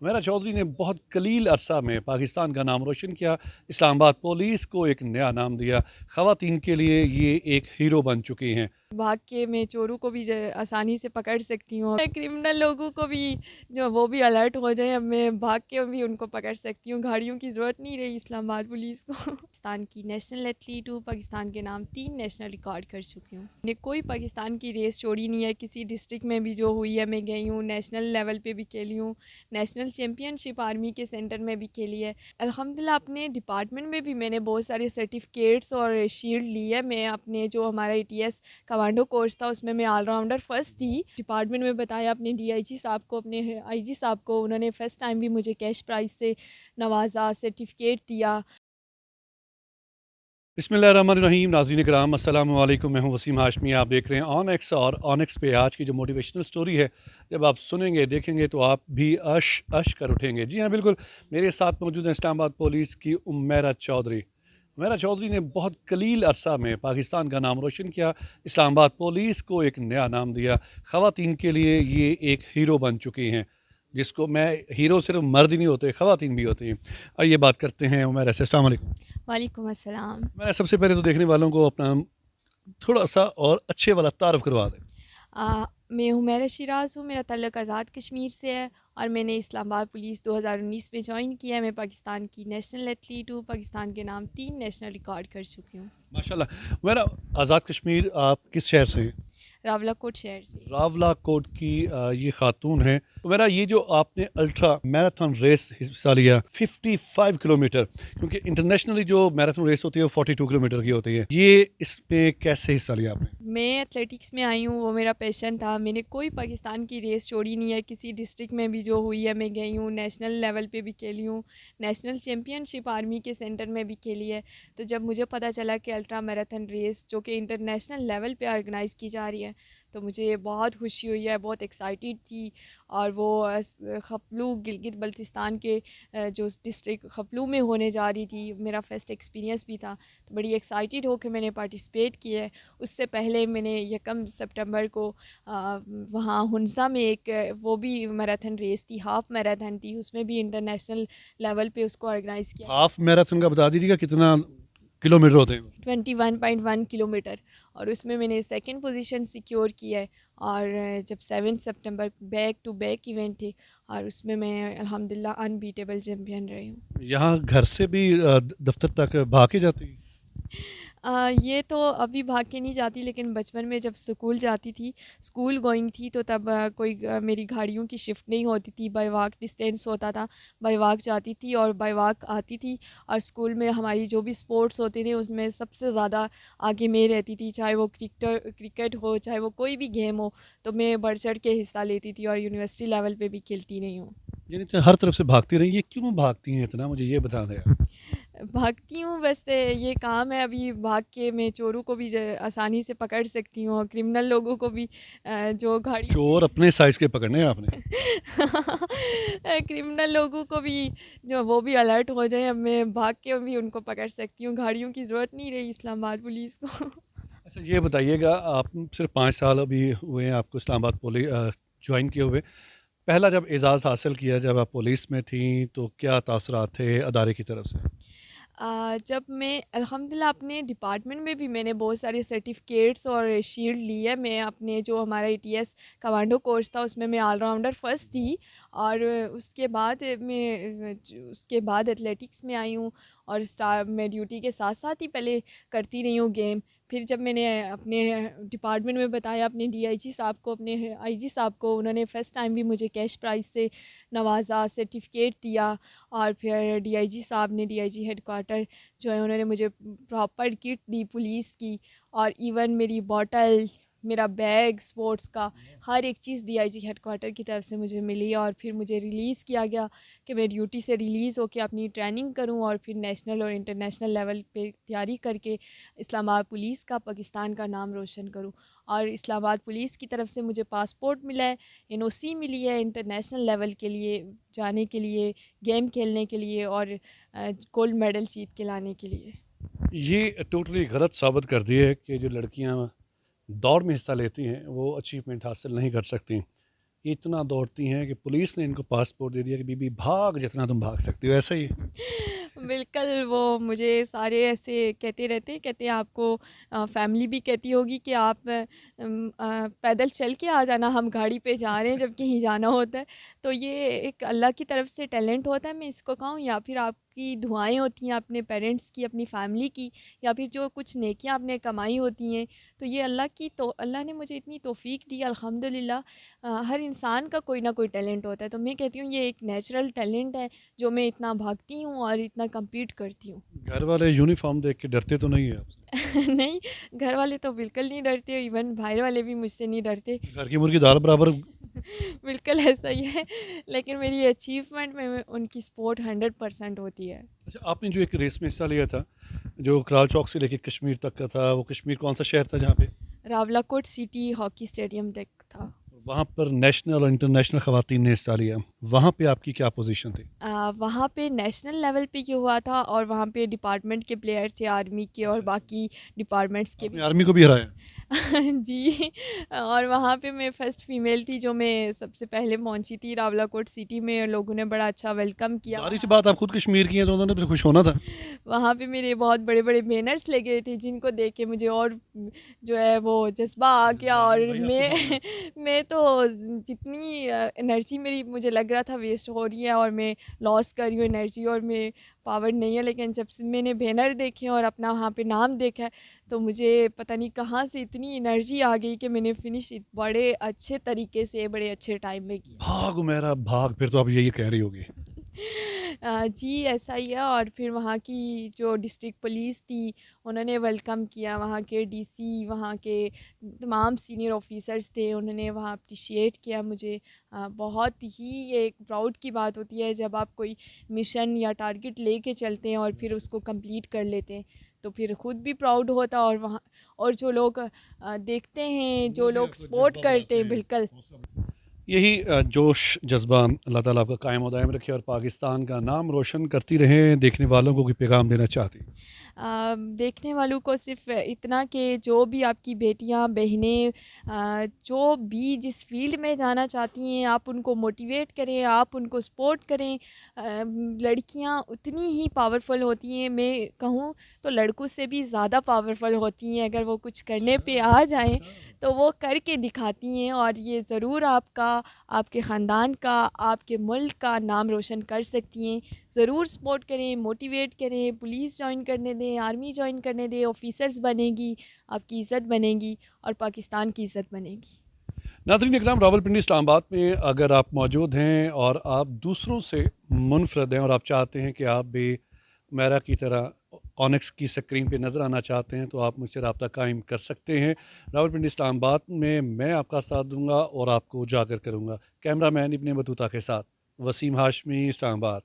मेरा चौधरी ने बहुत कलील अरसा में पाकिस्तान का नाम रोशन किया। इस्लामाबाद पुलिस को एक नया नाम दिया। ख़वातीन के लिए ये एक हीरो बन चुकी हैं। भाग के मैं चोरों को भी आसानी से पकड़ सकती हूँ। क्रिमिनल लोगों को भी जो वो भी अलर्ट हो जाए, अब मैं भाग के भी उनको पकड़ सकती हूँ। गाड़ियों की ज़रूरत नहीं रही इस्लामाबाद पुलिस को। पाकिस्तान की नेशनल एथलीट हूँ। पाकिस्तान के नाम 3 नेशनल रिकॉर्ड कर चुकी हूँ। मैंने कोई पाकिस्तान की रेस छोड़ी नहीं है। किसी डिस्ट्रिक्ट में भी जो हुई है मैं गई हूँ। नेशनल लेवल पर भी खेली हूँ। नेशनल चैम्पियनशिप आर्मी के सेंटर में भी खेली है। अल्हम्दुलिल्लाह अपने डिपार्टमेंट में भी मैंने बहुत सारे सर्टिफिकेट्स और शील्ड ली है। मैं अपने जो हमारा ATS कमांडो कोर्स था उसमें मैं ऑलराउंडर फर्स्ट थी। डिपार्टमेंट में बताया अपने DIG साहब को, अपने IG साहब को, उन्होंने फ़र्स्ट टाइम भी मुझे कैश प्राइज़ से नवाजा, सर्टिफिकेट दिया। बिस्मिल्लाहिर्रहमानिर्रहीम। नाज़रीन कराम अस्सलाम वालेकुम। मैं हूं वसीम हाशमी। आप देख रहे हैं ऑन एक्स, और ऑन एक्स पे आज की जो मोटिवेशनल स्टोरी है, जब आप सुनेंगे देखेंगे तो आप भी अश अश कर उठेंगे। जी हाँ, बिल्कुल। मेरे साथ मौजूद हैं इस्लामाबाद पुलिस की उम्मेरा चौधरी। उम्मेरा चौधरी ने बहुत कलील अरसा में पाकिस्तान का नाम रोशन किया। इस्लामाबाद पुलिस को एक नया नाम दिया। ख़वातीन के लिए ये एक हीरो बन चुकी हैं, जिसको मैं हीरो सिर्फ मर्द ही नहीं होते, ख़वातीन भी होती हैं। आइए बात करते हैं उम्मेरा से। अस्सलाम वालेकुम। वालेकुम अस्सलाम। मैं सबसे पहले तो देखने वालों को अपना थोड़ा-सा और अच्छे वाला तारुफ़ करवा दें। मैं हुमैरा शिराज़ हूँ। मेरा तल्लुक़ आज़ाद कश्मीर से है और मैंने इस्लामाबाद पुलिस 2019 में जॉइन किया है। मैं पाकिस्तान की नेशनल एथलीट हूँ। पाकिस्तान के नाम 3 नेशनल रिकॉर्ड कर चुकी हूँ। माशाल्लाह। मेरा आज़ाद कश्मीर, आप किस शहर से हैं? रावलाकोट शहर से। रावलाकोट की ये खातून हैं। तो मेरा ये जो आपने अल्ट्रा मैराथन रेस हिस्सा लिया 55 किलोमीटर, क्योंकि इंटरनेशनली जो मैराथन रेस होती है वो 42 किलोमीटर की होती है, ये इसमें कैसे हिस्सा लिया आपने? मैं एथलेटिक्स में आई हूँ, वो मेरा पैशन था। मैंने कोई पाकिस्तान की रेस छोड़ी नहीं है। किसी डिस्ट्रिक्ट में भी जो हुई है मैं गई हूँ। नेशनल लेवल पे भी खेली हूँ। नेशनल चैम्पियनशिप आर्मी के सेंटर में भी खेली है। तो जब मुझे पता चला कि अल्ट्रा मैराथन रेस जो कि इंटरनेशनल लेवल पे ऑर्गेनाइज़ की जा रही है, तो मुझे बहुत खुशी हुई है, बहुत एक्साइटेड थी। और वो खपलू गिलगित बल्तिस्तान के जो डिस्ट्रिक्ट खपलू में होने जा रही थी, मेरा फर्स्ट एक्सपीरियंस भी था। तो बड़ी एक्साइटेड हो के मैंने पार्टिसिपेट किया है। उससे पहले मैंने 1 सितंबर को वहाँ हुंसा में एक वो भी मैराथन रेस थी, हाफ़ मैराथन थी, उसमें भी इंटरनेशनल लेवल पे उसको ऑर्गेनाइज़ किया गया। हाफ मैराथन का बता दीजिएगा कितना किलोमीटर होते हैं? 21.1 किलोमीटर, और उसमें मैंने सेकंड पोजीशन सिक्योर की है। और जब 7 सितंबर बैक टू बैक इवेंट थे, और उसमें मैं अल्हम्दुलिल्लाह अनबीटेबल चैम्पियन रही हूँ। यहाँ घर से भी दफ्तर तक भाग के जाती हैं? ये तो अभी भाग के नहीं जाती, लेकिन बचपन में जब स्कूल जाती थी, स्कूल गोइंग थी, तो तब मेरी गाड़ियों की शिफ्ट नहीं होती थी, बाय वॉक डिस्टेंस होता था। बाय वॉक जाती थी और बाय वॉक आती थी। और स्कूल में हमारी जो भी स्पोर्ट्स होते थे उसमें सबसे ज़्यादा आगे मैं रहती थी, चाहे वो क्रिकेट हो, चाहे वो कोई भी गेम हो, तो मैं बढ़ चढ़ के हिस्सा लेती थी और यूनिवर्सिटी लेवल पे भी खेलती रही हूँ। यानी तो हर तरफ से भागती रही, ये क्यों भागती हैं इतना, मुझे ये बता दें आप। भागती हूँ, बस ये काम है। अभी भाग के मैं चोरों को भी आसानी से पकड़ सकती हूँ, और क्रिमिनल लोगों को भी जो गाड़ियों चोर अपने साइज़ के पकड़ने हैं आपने। क्रिमिनल लोगों को भी जो वो भी अलर्ट हो जाए, अब मैं भाग के भी उनको पकड़ सकती हूँ। गाड़ियों की ज़रूरत नहीं रही इस्लामाबाद पुलिस को। अच्छा, ये बताइएगा, आप सिर्फ 5 साल अभी हुए हैं आपको इस्लामाबाद जॉइन किए हुए। पहला जब एज़ाज़ हासिल किया, जब आप पुलिस में थीं, तो क्या तासुरात थे अदारे की तरफ से? जब मैं अल्हम्दुलिल्लाह अपने डिपार्टमेंट में भी मैंने बहुत सारे सर्टिफिकेट्स और शील्ड ली है। मैं अपने जो हमारा ATS कमांडो कोर्स था उसमें मैं ऑलराउंडर फर्स्ट थी। और उसके बाद उसके बाद एथलेटिक्स में आई हूँ। और मैं ड्यूटी के साथ साथ ही पहले करती रही हूँ गेम। फिर जब मैंने अपने डिपार्टमेंट में बताया अपने DIG साहब को, अपने IG साहब को, उन्होंने फ़र्स्ट टाइम भी मुझे कैश प्राइज़ से नवाजा, सर्टिफिकेट दिया। और फिर DIG साहब ने, DIG हेडक्वार्टर जो है, उन्होंने मुझे प्रॉपर किट दी पुलिस की। और इवन मेरी बॉटल, मेरा बैग स्पोर्ट्स का, हर एक चीज़ DIG हेडक्वार्टर की तरफ से मुझे मिली। और फिर मुझे रिलीज़ किया गया कि मैं ड्यूटी से रिलीज़ होकर अपनी ट्रेनिंग करूं, और फिर नेशनल और इंटरनेशनल लेवल पे तैयारी करके इस्लामाबाद पुलिस का, पाकिस्तान का नाम रोशन करूं। और इस्लामाबाद पुलिस की तरफ से मुझे पासपोर्ट मिला है, NOC मिली है इंटरनेशनल लेवल के लिए जाने के लिए, गेम खेलने के लिए, और गोल्ड मेडल जीत के लाने के लिए। ये टोटली गलत साबित कर दी है कि जो लड़कियां दौड़ में हिस्सा लेती हैं वो अचीवमेंट हासिल नहीं कर सकती। इतना दौड़ती हैं कि पुलिस ने इनको पासपोर्ट दे दिया कि बीबी भाग जितना तुम भाग सकती हो, ऐसा ही है? बिल्कुल, वो मुझे सारे ऐसे कहते रहते हैं, कहते हैं आपको फैमिली भी कहती होगी कि आप पैदल चल के आ जाना, हम गाड़ी पे जा रहे हैं जब कहीं जाना होता है। तो ये एक अल्लाह की तरफ से टैलेंट होता है, मैं इसको कहूँ, या फिर आपकी दुआएँ होती हैं अपने पेरेंट्स की, अपनी फैमिली की, या फिर जो कुछ नेकियां आपने कमाई होती हैं। तो ये अल्लाह ने मुझे इतनी तौफ़ीक दी अल्हम्दुलिल्लाह। हर इंसान का कोई ना कोई टैलेंट होता है, तो मैं कहती हूँ ये एक नेचुरल टैलेंट है जो मैं इतना भागती हूँ और इतना कम्पीट करती हूँ। घर वाले यूनिफॉर्म देख के डरते तो नहीं है आपसे? नहीं, घर वाले तो बिल्कुल नहीं डरते, इवन बाहर वाले भी मुझसे नहीं डरते। घर की मुर्गी दाल बराबर। बिल्कुल ऐसा ही है, लेकिन मेरी अचीवमेंट में उनकी सपोर्ट 100% होती है। अच्छा, आपने जो एक रेस में हिस्सा लिया था, जो कराल चौक से लेके कश्मीर तक का था, वो कश्मीर कौन सा शहर था जहाँ पे? रावलाकोट सिटी हॉकी स्टेडियम तक था। वहाँ पर नेशनल और इंटरनेशनल खवातीन ने हिस्सा लिया, वहाँ पे आपकी क्या पोजीशन थी? वहाँ पे नेशनल लेवल पे ये हुआ था और वहाँ पे डिपार्टमेंट के प्लेयर थे, आर्मी के और अच्छा, बाकी डिपार्टमेंट्स के आपने भी। आर्मी को भी हराया? जी। और वहाँ पे मैं फर्स्ट फीमेल थी जो मैं सबसे पहले पहुँची थी रावलाकोट सिटी में, और लोगों ने बड़ा अच्छा वेलकम किया जाहिर सी वहाँ। बात, आप खुद कश्मीर की हैं तो उन्होंने तो खुश होना था। वहाँ पे मेरे बहुत बड़े बड़े बैनर्स लगे थे जिनको देख के मुझे और जो है वो जज्बा आ गया, जज्बात और में भाई आपको मैं भागना है। मैं तो जितनी एनर्जी मेरी मुझे लग रहा था वेस्ट हो रही है और मैं लॉस कर रही हूँ एनर्जी और मैं पावर नहीं है, लेकिन जब से मैंने बैनर देखे और अपना वहाँ पे नाम देखा है, तो मुझे पता नहीं कहाँ से इतनी एनर्जी आ गई कि मैंने फिनिश बड़े अच्छे तरीके से बड़े अच्छे टाइम में किया। भाग मेरा भाग, फिर तो आप यही कह रही होगी। जी, ऐसा ही है। और फिर वहाँ की जो डिस्ट्रिक्ट पुलिस थी, उन्होंने वेलकम किया, वहाँ के डीसी, वहाँ के तमाम सीनियर ऑफिसर्स थे, उन्होंने वहाँ अप्रिशिएट किया मुझे। बहुत ही एक प्राउड की बात होती है जब आप कोई मिशन या टारगेट लेके चलते हैं और फिर उसको कंप्लीट कर लेते हैं, तो फिर खुद भी प्राउड होता है, और वहाँ और जो लोग देखते हैं, जो वो भी लोग आपको सपोर्ट जज्बा करते बढ़ाते हैं, हैं, बिल्कुल। यही जोश जज्बा अल्लाह ताला आपका कायम और दायम रखे और पाकिस्तान का नाम रोशन करती रहे। देखने वालों को कोई पैगाम देना चाहती? देखने वालों को सिर्फ इतना कि जो भी आपकी बेटियां बहनें जो भी जिस फील्ड में जाना चाहती हैं, आप उनको मोटिवेट करें, आप उनको सपोर्ट करें। लड़कियां उतनी ही पावरफुल होती हैं, मैं कहूँ तो लड़कों से भी ज़्यादा पावरफुल होती हैं। अगर वो कुछ करने पे आ जाएं तो वो करके दिखाती हैं, और ये ज़रूर आपका, आपके ख़ानदान का, आपके मुल्क का नाम रोशन कर सकती हैं। ज़रूर सपोर्ट करें, मोटिवेट करें, पुलिस जॉइन करने दें, आर्मी जॉइन करने दें, ऑफिसर्स बनेगी, आपकी इज़्ज़त बनेगी और पाकिस्तान की इज़्ज़त बनेगी। नाज़रीन इकराम, रावलपिंडी इस्लामाबाद में अगर आप मौजूद हैं और आप दूसरों से मुनफरद हैं और आप चाहते हैं कि आप भी मेरा की तरह ऑनिक्स की स्क्रीन पे नज़र आना चाहते हैं, तो आप मुझसे रब्ता कायम कर सकते हैं। रावलपिंडी इस्लामाबाद में मैं आपका साथ दूंगा और आपको उजागर करूंगा। कैमरा मैन इब्ने बतूता के साथ वसीम हाशमी, इस्लामाबाद।